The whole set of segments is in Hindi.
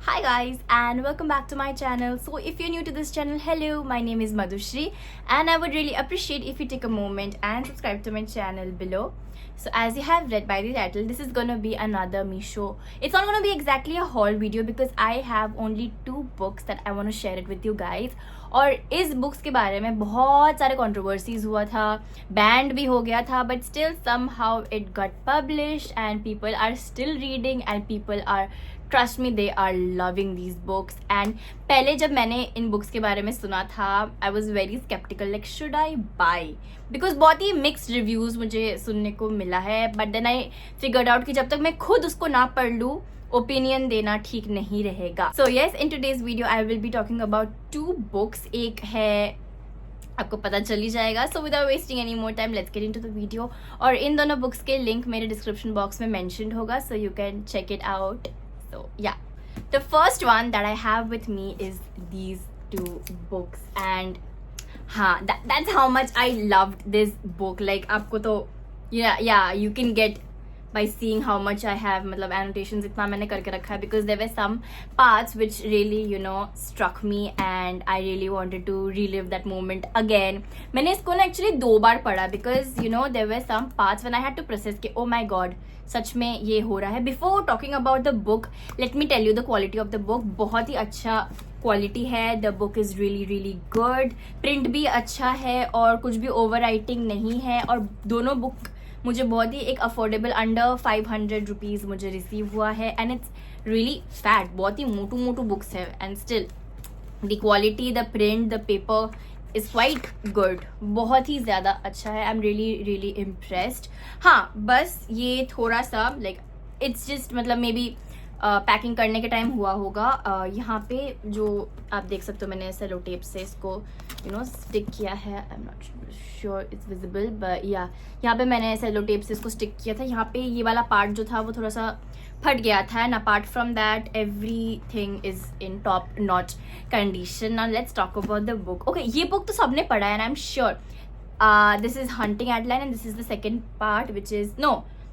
Hi guys and welcome back to my channel. So if you're new to this channel, hello, my name is Madhushri and I would really appreciate if you take a moment and subscribe to my channel below. So as you have read by the title, this is gonna be another Misho. It's not gonna be exactly a haul video because I have only 2 books that I want to share it with you guys. और इस बुक्स के बारे में बहुत सारे कंट्रोवर्सीज हुआ था, बैंड भी हो गया था, but still somehow it got published and people are still reading and people are, trust me, they are loving these books. And पहले जब मैंने इन बुक्स के बारे में सुना था, I was very skeptical like should I buy, because बहुत ही मिक्स्ड रिव्यूज मुझे सुनने को मिला है. But then I figured out कि जब तक मैं खुद उसको ना पढ़ लूँ, ओपिनियन देना ठीक नहीं रहेगा. So yes, in today's video I will be talking about 2 books. एक है, आपको पता चल ही जाएगा. So without wasting any more time let's get into the video. और इन दोनों बुक्स के लिंक मेरे डिस्क्रिप्शन बॉक्स में मेंशन्ड होगा, so you can check it out. So yeah, the first one that I have with me is these 2 books. And हाँ, that's how much I loved this book. Like आपको तो yeah you can get by seeing how much I have, मतलब annotations इतना मैंने करके रखा है, because there were some parts which really struck me and I really wanted to relive that moment again. मैंने इसको ना actually 2 बार पढ़ा because there were some parts when I had to process कि oh my god, सच में ये हो रहा है. Before talking about the book, let me tell you the quality of the book. बहुत ही अच्छा क्वालिटी है. The book is really good. Print भी अच्छा है और कुछ भी ओवर राइटिंग नहीं है. और दोनों बुक मुझे बहुत ही एक अफोर्डेबल अंडर 500 रुपीज़ मुझे रिसीव हुआ है. एंड इट्स रियली फैट, बहुत ही मोटू बुक्स है. And still the quality, the print, the paper is quite good. बहुत ही ज़्यादा अच्छा है. I am really impressed. हाँ, बस ये थोड़ा सा लाइक इट्स जस्ट, मतलब मे बी पैकिंग करने के टाइम हुआ होगा. यहाँ पे जो आप देख सकते हो, मैंने सेलो टेप से इसको स्टिक किया है. I am not sure it's visible, but या यहाँ पे मैंने सेलो टेप से इसको स्टिक किया था. यहाँ पे ये वाला पार्ट जो था वो थोड़ा सा फट गया था. And apart from that everything is in top notch condition. Now let's talk about the book. Okay, ये बुक तो सबने पढ़ा है and I am sure. This is hunting Adeline and this is the second part which is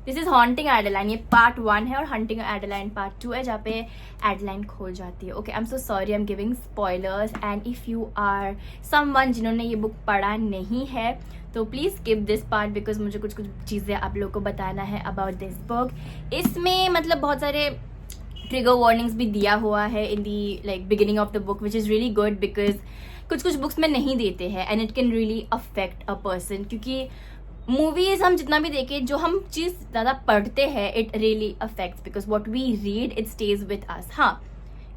this is haunting Adeline. ये पार्ट 1 है और हंटिंग एडेलाइन पार्ट 2 है, जहाँ पे एडेलाइन खो जाती है. Okay, I am so sorry, I am giving spoilers. And if you are someone जिन्होंने ये बुक पढ़ा नहीं है तो please skip this part, because मुझे कुछ चीज़ें आप लोगों को बताना है अबाउट दिस बुक. इसमें मतलब बहुत सारे ट्रिगर वार्निंग्स भी दिया हुआ है in the like beginning of the book, which is really good, because कुछ बुक्स में नहीं देते हैं and it can really affect a person. क्योंकि मूवीज हम जितना भी देखें, जो हम चीज़ ज़्यादा पढ़ते हैं it really affects, because what we read it stays with us. हाँ,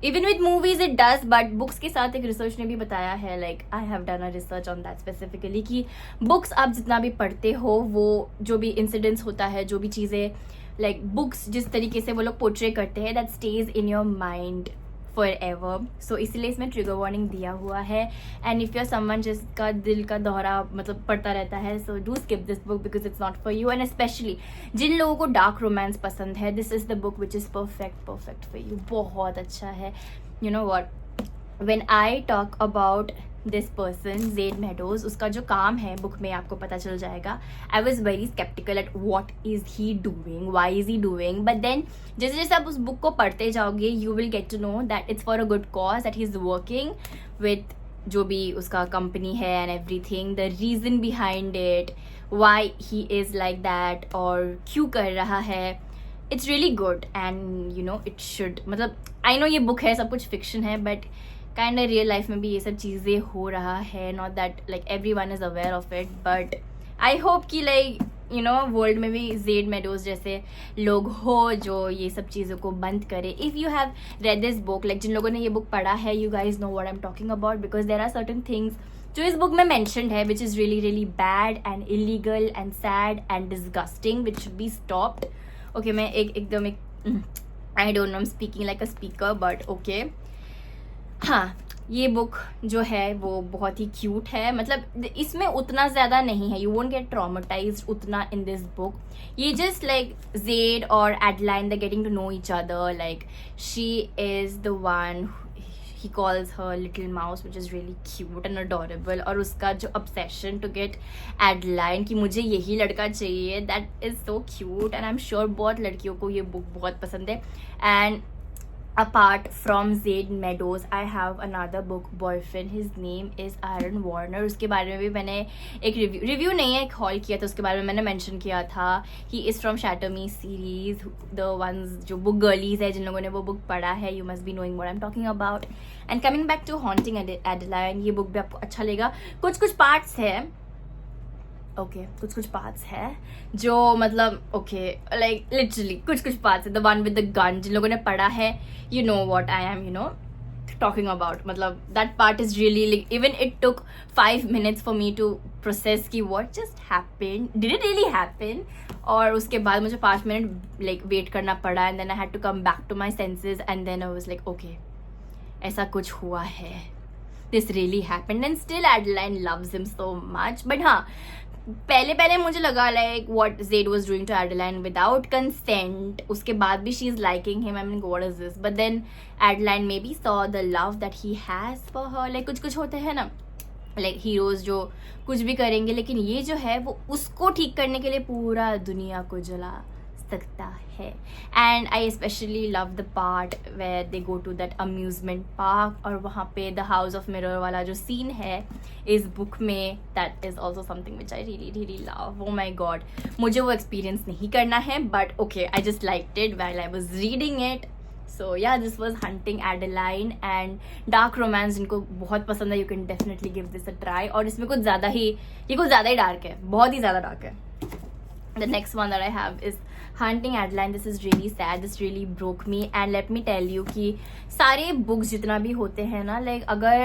even with movies it does, but books के साथ एक रिसर्च ने भी बताया है, like I have done a research on that specifically, कि बुक्स आप जितना भी पढ़ते हो, वो जो भी इंसिडेंट्स होता है, जो भी चीज़ें लाइक बुक्स जिस तरीके से वो लोग पोर्ट्रे करते हैं, that stays in your mind forever. So इसलिए इसमें ट्रिगर वार्निंग दिया हुआ है. And if you are someone जिसका दिल का दौरा मतलब पड़ता रहता है, so do skip this book because it's not for you. And specially जिन लोगों को डार्क रोमांस पसंद है, this is the book which is perfect for you. बहुत अच्छा है. You know what, when I talk about this person Z meadows, उसका जो काम है बुक में आपको पता चल जाएगा. I was very sceptical at what is he doing, why is he doing, but then जैसे जैसे आप उस बुक को पढ़ते जाओगे, you will get to know that it's for a good cause, that he is working with जो भी उसका कंपनी है and everything, the reason behind it, why he is like that, और क्यों कर रहा है. It's really good and it should, मतलब आई नो ये बुक है, सब कुछ फिक्शन है, but kind of real life में भी ये सब चीज़ें हो रहा है. Not that like every one is aware of it, but I hope कि लाइक वर्ल्ड में भी जेड मेडोज जैसे लोग हो जो ये सब चीज़ों को बंद करे. If you have read this book, like जिन लोगों ने ये बुक पढ़ा है, you guys know what I am talking about, because there are certain things जो इस बुक में मैंशनड है which is really bad and illegal and sad and disgusting, which should be stopped. Okay, मैं एकदम I don't know, I am speaking like a speaker, but okay. हाँ, ये बुक जो है वो बहुत ही क्यूट है. मतलब इसमें उतना ज़्यादा नहीं है, यू वोंट गेट ट्रॉमेटाइज्ड उतना इन दिस बुक. ये जस्ट लाइक जेड और Adeline they getting to know each other, like she is the one, he calls her little mouse which is really cute and adorable. और उसका जो obsession टू गेट एडलाइन कि मुझे यही लड़का चाहिए, that is so cute. And I am sure बहुत लड़कियों को ये बुक बहुत पसंद है. And apart from Zaid Meadows, I have another book, Boyfriend. His name is Aaron Warner. उसके बारे में भी मैंने एक रिव्यू नहीं है, एक हॉल किया था, उसके बारे में मैंने मेंशन किया था. He is from Shatter Me series, the ones जो बुक गर्लीज है, जिन लोगों ने वो बुक पढ़ा है, you must be knowing what I'm talking about. And coming back to Haunting Adeline, ये बुक भी आपको अच्छा लगेगा. कुछ पार्ट्स है, ओके, कुछ पार्ट्स है जो मतलब ओके, लाइक लिटरली कुछ पार्ट्स है. The one with the gun, जिन लोगों ने पढ़ा है, you know what I am talking about. मतलब that part is really, even it took 5 minutes for me to process की what just happened, did it really happen. और उसके बाद मुझे 5 minute लाइक वेट करना पड़ा, and then I had to come back to my senses, and then I was like okay, ऐसा कुछ हुआ है, this really happened. And still Adeline loves him so much. But हाँ, पहले मुझे लगा like what Zaid was doing to Adeline without consent. उसके बाद भी she is liking him. I mean, what is this? But then Adeline maybe saw the love that he has for her. Like कुछ होते हैं ना, लाइक हीरोज जो कुछ भी करेंगे, लेकिन ये जो है वो उसको ठीक करने के लिए पूरा दुनिया को जला सकता है. And I specially love the part where they go to that amusement park, और वहाँ पे द हाउस ऑफ मिरर वाला जो सीन है इस बुक में, that is also something which I really love. Oh my god, मुझे वो एक्सपीरियंस नहीं करना है, but okay, I just liked it while I was reading it. So yeah, this was hunting Adeline. And dark romance जिनको बहुत पसंद है, you can definitely give this a try. और इसमें कुछ ज़्यादा ही डार्क है, बहुत ही ज़्यादा डार्क है. The next one that I have is Haunting Adeline. This is really sad. This really broke me. And let me tell you कि सारे books जितना भी होते हैं ना, like अगर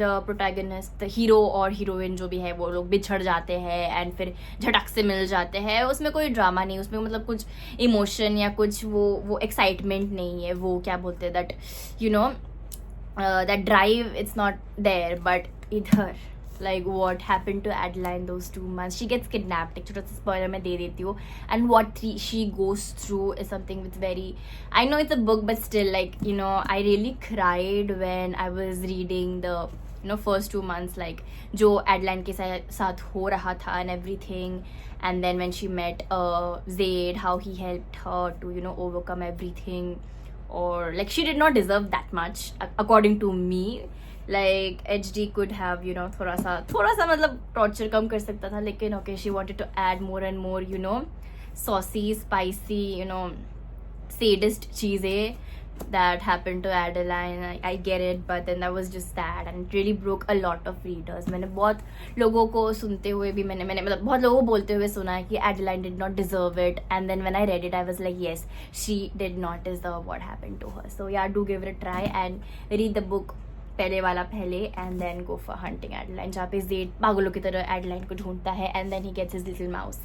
the protagonist, the hero और heroine जो भी है, वो लोग बिछड़ जाते हैं and फिर झटक से मिल जाते हैं, उसमें कोई ड्रामा नहीं, उसमें मतलब कुछ इमोशन या कुछ वो एक्साइटमेंट नहीं है, वो क्या बोलते हैं, that that drive, it's not there. But इधर like what happened to Adeline those 2 months, she gets kidnapped. एक छोटा सा spoiler मैं दे देती हूँ. And what she goes through is something with very, I know it's a book, but still, like, I really cried when I was reading the first 2 months, like जो Adeline के साथ हो रहा था and everything. And then when she met Zaid, how he helped her to overcome everything. Or like she did not deserve that much according to me. Like HD could have थोड़ा सा मतलब टॉर्चर कम कर सकता था, लेकिन okay, she wanted to add more and more saucy, spicy, sadist चीज़ें that happened to Adeline. I get it, but then that was just sad and it really broke a lot of readers. मैंने बहुत लोगों को सुनते हुए भी मैंने मतलब बहुत लोगों को बोलते हुए सुना है कि Adeline did not deserve it, and then when I read it I was like yes, she did not deserve what happened to her. So yeah, do give it a try and read the book पहले वाला पहले, and then go for Hunting Adeline, जहाँ पे Zaid पागलों की तरह Adeline को ढूंढता है, and then he gets his little mouse.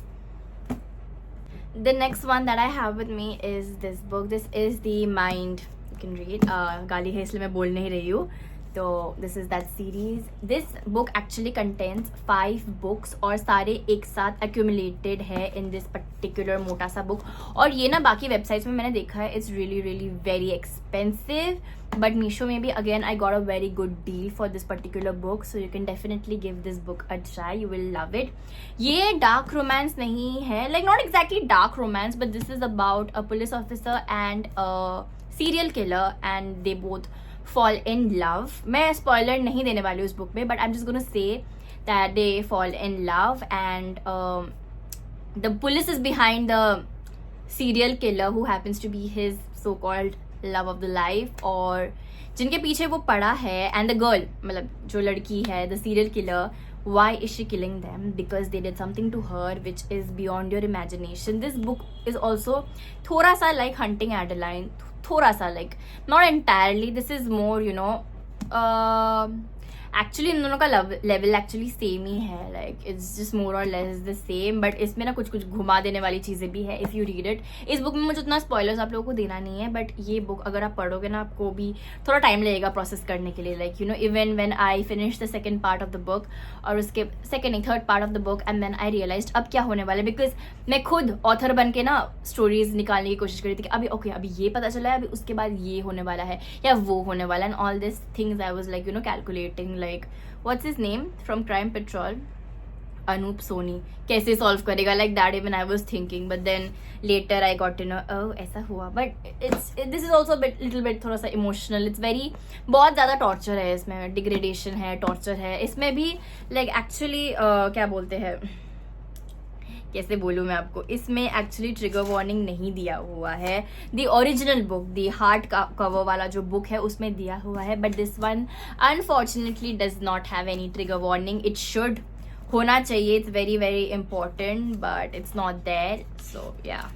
The next one that I have with me is this book. This is The Mind. You can read. गाली है इसलिए मैं बोल नहीं रही हूँ. तो this is that series. This book actually contains 5 books और सारे एक साथ accumulated है in this particular मोटा सा book. और ये ना बाकी वेबसाइट्स में मैंने देखा है, it's really very expensive. But Meesho में भी again I got a very good deal for this particular book, so you can definitely give this book a try. You will love it. ये dark romance नहीं है, like not exactly dark romance, but this is about a police officer and a serial killer, and they both fall in love. मैं spoiler नहीं देने वाली हूँ उस book में, but I'm just gonna say that they fall in love, and the police is behind the serial killer who happens to be his so-called love of the life, और जिनके पीछे वो पड़ा है, and the girl, मतलब जो लड़की है, the serial killer, why is she killing them? Because they did something to her which is beyond your imagination. This book is also थोड़ा सा like Hunting Adeline, थोड़ा सा like not entirely. This is more actually in दोनों का लेवल एक्चुअली सेम ही है, लाइक इट्स जस्ट मोर और लेस द सेम, बट इसमें ना कुछ घुमा देने वाली चीज़ें भी है इफ़ यू रीड इट. इस बुक में मुझे उतना स्पॉयलर्स आप लोगों को देना नहीं है, बट ये बुक अगर आप पढ़ोगे ना, आपको भी थोड़ा टाइम लगेगा प्रोसेस करने के लिए. Like even when I finish the second part of the book, और उसके सेकेंड नहीं third part of the book, and then I realised अब क्या होने वाला है, बिकॉज मैं खुद ऑथर बन के ना स्टोरीज निकालने की कोशिश कर रही थी कि अभी ओके अभी ये पता चला है, अभी उसके बाद ये होने वाला है या वो होने वाला है, and all this things I was like calculating, like what's his name from Crime Patrol, Anoop Soni कैसे सॉल्व करेगा, like that even I was thinking, but then later I got to know oh ऐसा हुआ. But this is also little bit थोड़ा सा इमोशनल. इट्स वेरी, बहुत ज़्यादा टॉर्चर है इसमें, डिग्रेडेशन है, टॉर्चर है इसमें भी. लाइक एक्चुअली क्या बोलते हैं, कैसे बोलूँ मैं आपको, इसमें एक्चुअली ट्रिगर वार्निंग नहीं दिया हुआ है. The original book, the hard cover वाला जो बुक है उसमें दिया हुआ है, but this one unfortunately does not have any trigger warning. It should होना चाहिए, it's very very important, but it's not there. So yeah,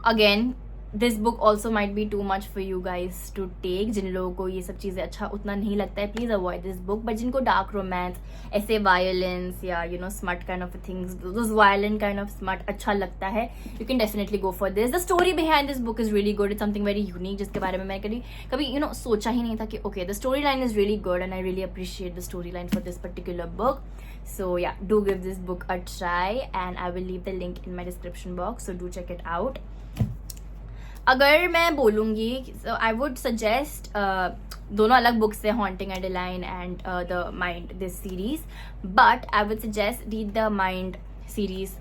again this book also might be too much for you guys to take. जिन लोगों को ये सब चीज़ें अच्छा उतना नहीं लगता है, please avoid this book. But जिनको डार्क रोमांस, ऐसे वायलेंस या you know smut kind of things, those violent kind of smut अच्छा लगता है, you can definitely go for this. The story behind this book is really good. It's something very unique, जिसके बारे में मैं कभी यू नो सोचा ही नहीं था कि okay the story line is really good and I really appreciate the story line for this particular book. So yeah, do give this book a try and I will leave the link in my description box, so do check it out. अगर मैं बोलूँगी, आई वुड सजेस्ट दोनों अलग बुक्स है, haunting Adeline and the mind this series, but I would suggest read the mind series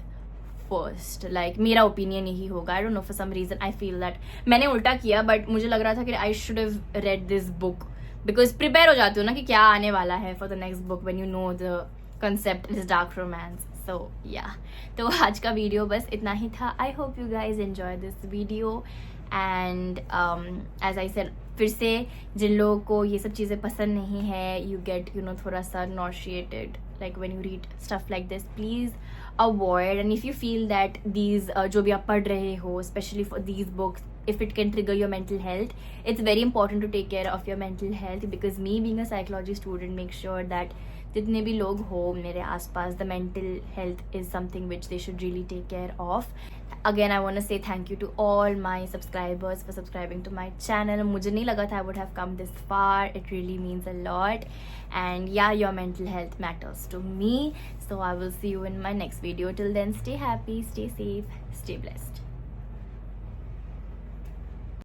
first. Like मेरा ओपिनियन यही होगा. I don't know, for some reason I feel that मैंने उल्टा किया, बट मुझे लग रहा था कि I should have read this book, because prepare हो जाती हो ना कि क्या आने वाला है for the next book when you know the concept is dark romance. So yeah, तो आज का वीडियो बस इतना ही था. I hope you guys enjoy this video and as I said, फिर से जिन लोगों को ये सब चीज़ें पसंद नहीं है, यू गेट यू नो थोड़ा सा nauseated like when you read stuff like this, please avoid. And if you feel that these जो भी आप पढ़ रहे हो, specially for these books, if it can trigger your mental health, it's very important to take care of your mental health, because me being a psychology student make sure that जितने भी लोग हो मेरे आसपास, the mental health is something which they should really take care of. Again, I want to say thank you to all my subscribers for subscribing to my channel. मुझे नहीं लगा था I would have come this far. It really means a lot. And yeah, your mental health matters to me. So I will see you in my next video. Till then, stay happy, stay safe, stay blessed.